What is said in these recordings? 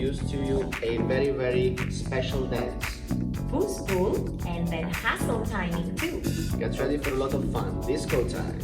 introduce to you a very special dance. Push-pull and then hustle timing too. Get ready for a lot of fun. Disco time.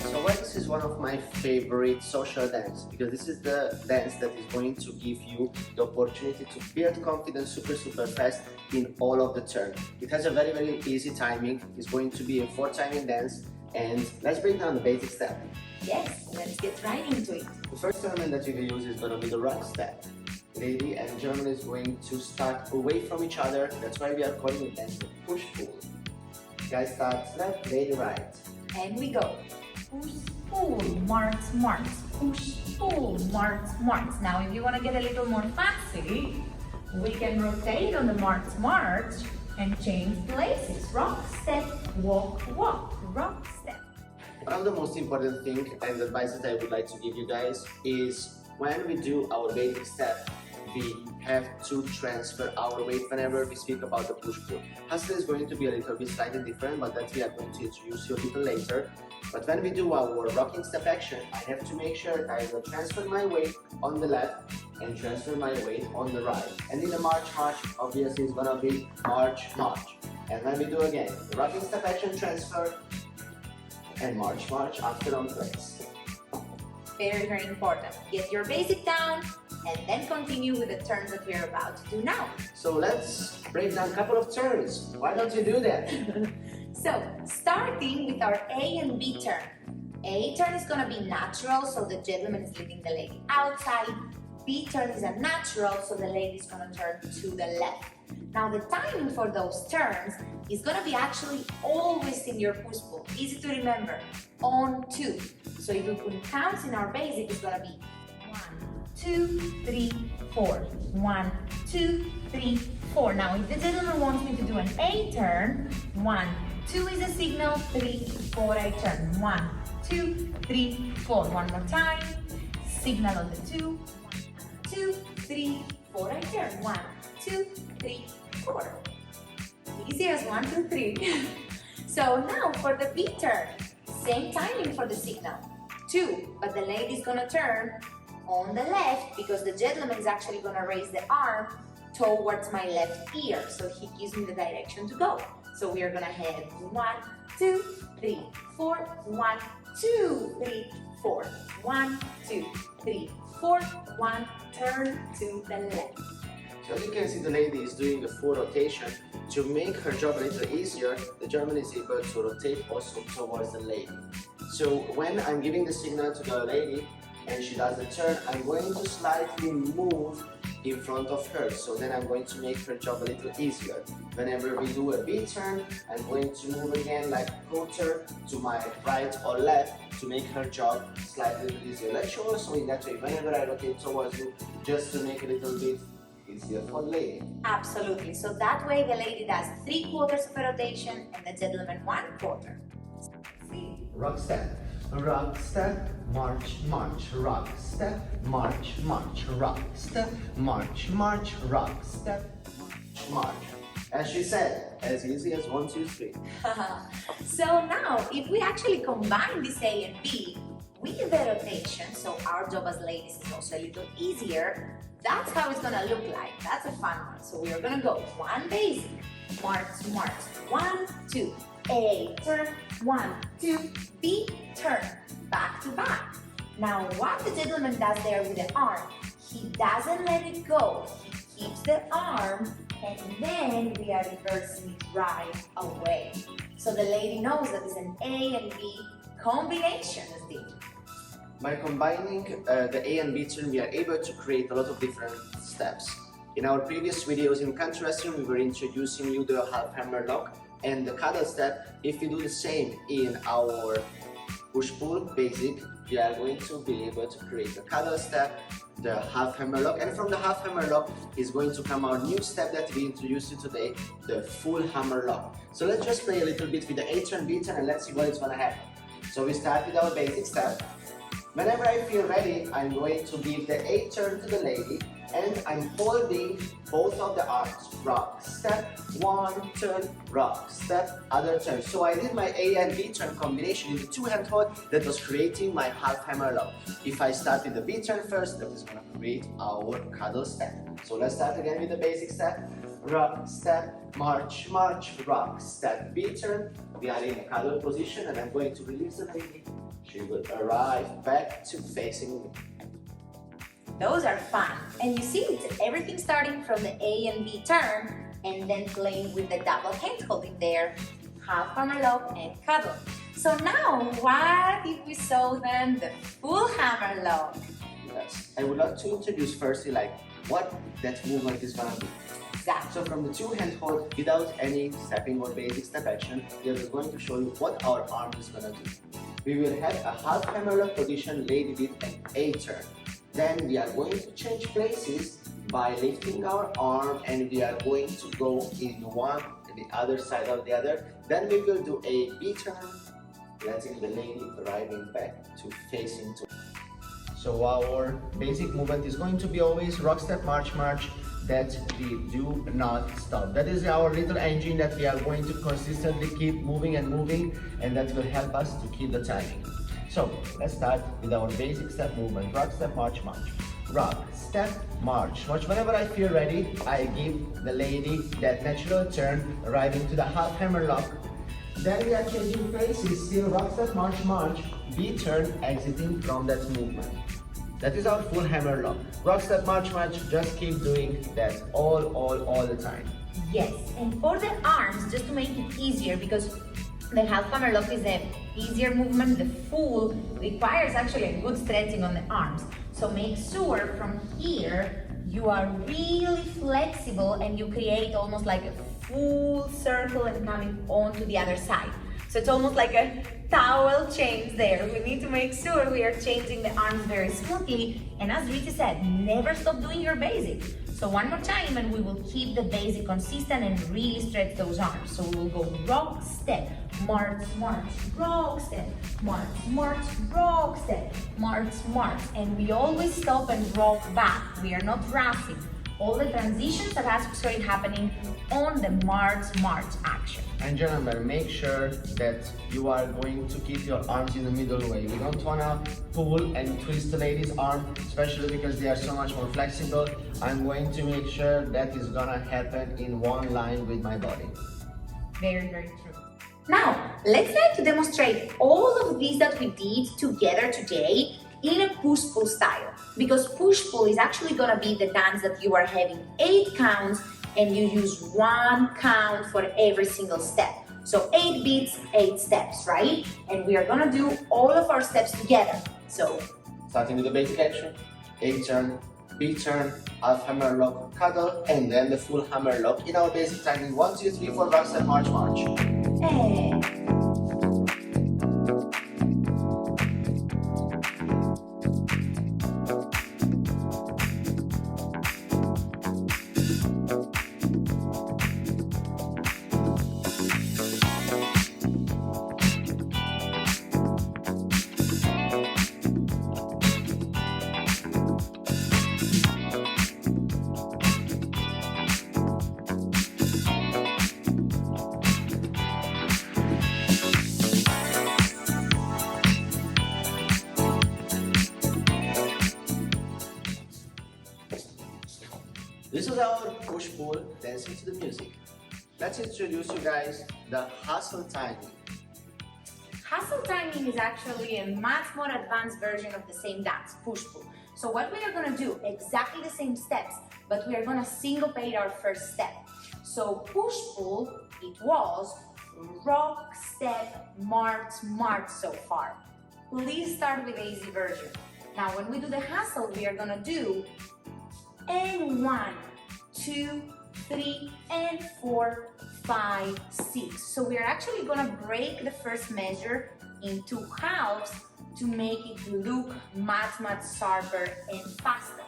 So this is one of my favorite social dance because this is the dance that is going to give you the opportunity to build confidence super fast in all of the turn. It has a very easy timing. It's going to be a 4 timing dance, and let's break down the basic step. Yes, let's get right into it. The first element that you will use is going to be the rock step. Lady and gentleman is going to start away from each other. That's why we are calling it dance push-pull. Guys start left, lady right. And we go. Push-pull, march. Push-pull, march. Now if you want to get a little more fancy, we can rotate on the march and change places. Rock, step, walk, rock, step. One of the most important things and advice that I would like to give you guys is when we do our basic step, we have to transfer our weight whenever we speak about the push-pull. Hustle is going to be a little bit slightly different, but that we are going to introduce you a little later. But when we do our rocking step action, I have to make sure that I will transfer my weight on the left and transfer my weight on the right. And in the march, obviously it's gonna be march. And when we do again, the rocking step action transfer and march after on place. Very important. Get your basic down and then continue with the turns that we're about to do now. So let's break down a couple of turns. Why don't you do that? So, starting with our A and B turn. A turn is going to be natural, so the gentleman is leaving the lady outside. B turn is a natural, so the lady is going to turn to the left. Now the timing for those turns is going to be actually always in your push-pull. Easy to remember. On 2. So if you put counts in our basic, it's going to be 1, 2, 3, 4. 1, 2, 3, 4. Now if the gentleman wants me to do an A turn, 1, 2 is a signal, 3, 4 I turn. 1, 2, 3, 4. One more time. Signal on the 2. 2, 3, 4 I turn. 1, 2, 3, 4. Easy as 1, 2, 3. So now for the B turn, same timing for the signal. 2, but the lady is gonna turn on the left because the gentleman is actually gonna raise the arm towards my left ear, so he gives me the direction to go. So we are gonna head 1, 2, 3, 4, 1, 2, 3, 4, 1, 2, 3, 4, 1, turn to the left. So as you can see, the lady is doing the full rotation. To make her job a little easier, the German is able to rotate also towards the lady. So when I'm giving the signal to the lady and she does the turn, I'm going to slightly move in front of her. So then I'm going to make her job a little easier. Whenever we do a B turn, I'm going to move again like a quarter to my right or left to make her job slightly easier. Let's show also in that way, whenever I rotate towards you, just to make it a little bit easier for the lady. Absolutely. So that way the lady does 3/4 of a rotation and the gentleman 1/4. Rock step, march, rock step, march, rock step, march, rock step, march. As she said, as easy as 1, 2, 3. So now, if we actually combine this A and B with the rotation, so our job as ladies is also a little easier, that's how it's gonna look like. That's a fun one. So we are gonna go 1 basic, march, 1, 2, A, turn, 1, 2, B, turn, back to back. Now what the gentleman does there with the arm, he doesn't let it go. He keeps the arm and then we are reversing it right away. So the lady knows that it's an A and B combination as did. By combining the A and B turn, we are able to create a lot of different steps. In our previous videos in contrast, we were introducing you the half hammer lock and the cuddle step. If we do the same in our push-pull basic, we are going to be able to create the cuddle step, the half hammer lock, and from the half hammer lock is going to come our new step that we introduced you today, the full hammer lock. So let's just play a little bit with the A turn, B turn, and let's see what is going to happen. So we start with our basic step. Whenever I feel ready, I'm going to give the A turn to the lady and I'm holding both of the arms. Rock, step, one, turn, rock, step, other turn. So I did my A and B turn combination in the two-hand hold that was creating my half hammer lock. If I start with the B turn first, that is going to create our cuddle step. So let's start again with the basic step. Rock, step, march, march, rock, step, B turn. We are in a cuddle position and I'm going to release the lady. She will arrive back to facing me. Those are fun. And you see, it's everything starting from the A and B turn and then playing with the double hand holding there, half hammer lock and cuddle. So now, what if we saw then the full hammer lock? Yes, I would like to introduce firstly what that movement is gonna be. Exactly. So from the two-hand hold, without any stepping or basic step action, we are just going to show you what our arm is gonna do. We will have a half hammer lock position, lady with an A turn. Then we are going to change places by lifting our arm and we are going to go in one and the other side of the other. Then we will do a B turn, letting the lady arriving back to facing to. So our basic movement is going to be always rock, step, march, march, that we do not stop. That is our little engine that we are going to consistently keep moving and that will help us to keep the timing. So let's start with our basic step movement. Rock, step, march, march. Rock, step, march, march. Whenever I feel ready, I give the lady that natural turn, arriving to the half hammer lock. Then we are changing places, still rock, step, march, march, B turn, exiting from that movement. That is our full hammer lock. Rock, step, march, march, just keep doing that all the time. Yes, and for the arms, just to make it easier, because the half hammer lock is an easier movement, the full requires actually a good stretching on the arms. So make sure from here you are really flexible and you create almost like a full circle and coming on to the other side. So it's almost like a towel change there. We need to make sure we are changing the arms very smoothly. And as Richie said, never stop doing your basic. So one more time and we will keep the basic consistent and really stretch those arms. So we will go rock, step, march, march, rock, step, march, march, rock, step, march, march. And we always stop and rock back. We are not rushing. All the transitions are actually happening on the march, march action. And gentlemen, make sure that you are going to keep your arms in the middle way. We don't wanna pull and twist the lady's arm, especially because they are so much more flexible. I'm going to make sure that is gonna happen in one line with my body. Very, very true. Now, let's try to demonstrate all of these that we did together today in a push-pull style. Because push-pull is actually gonna be the dance that you are having 8 counts and you use 1 count for every single step. So 8 beats, 8 steps, right? And we are gonna do all of our steps together. So, starting with the basic action, A turn, B turn, half hammer lock, cuddle, and then the full hammer lock in our basic timing. 1, 2, 3, 4, rock, step, march, march. This is our push-pull dancing to the music. Let's introduce you guys the hustle timing. hustle timing is actually a much more advanced version of the same dance, push-pull. So what we are gonna do, exactly the same steps, but we are gonna syncopate our first step. So push-pull, it was rock, step, march, march so far. Please start with the easy version. Now when we do the hustle, we are gonna do and 1, 2, 3, and 4, 5, 6. So we are actually gonna break the first measure into halves to make it look much sharper and faster.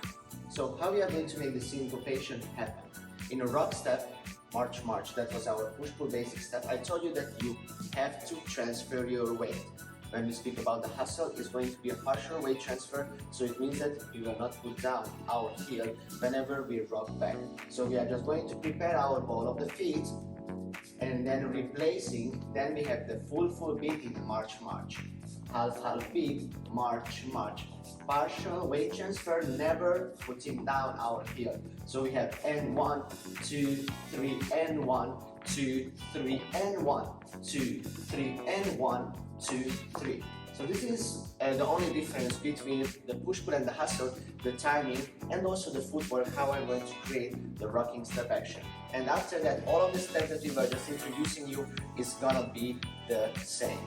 So how we are going to make the syncopation happen? In a rock step, march, march, that was our push-pull basic step. I told you that you have to transfer your weight. when we speak about the hustle, it's going to be a partial weight transfer. So it means that we will not put down our heel whenever we rock back. So we are just going to prepare our ball of the feet and then replacing, then we have the full beat in march, half beat, march. Partial weight transfer, never putting down our heel. So we have and 1, 2, 3, and 1, 2, 3, and 1, 2, 3, and 1, 2, 3. So this is the only difference between the push-pull and the hustle, the timing, and also the footwork, how I'm going to create the rocking step action. And after that, all of the steps that we were just introducing you is gonna be the same.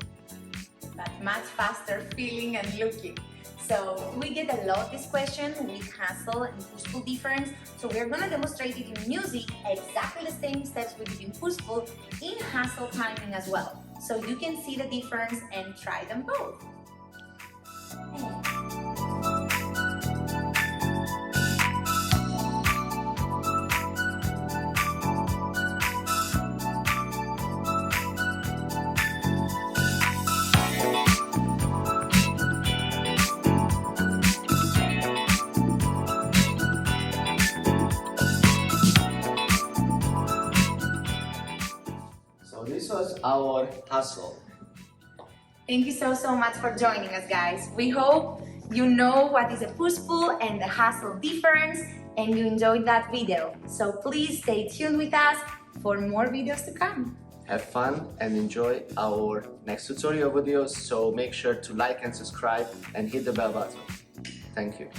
But much faster feeling and looking. So we get a lot this question with hustle and push-pull difference. So we're gonna demonstrate it in music, exactly the same steps we did in push-pull, in hustle timing as well. So you can see the difference and try them both. This was our hustle. Thank you so much for joining us, guys. We hope you know what is a push-pull and the hustle difference and you enjoyed that video. So please stay tuned with us for more videos to come. Have fun and enjoy our next tutorial videos. So make sure to like and subscribe and hit the bell button. Thank you.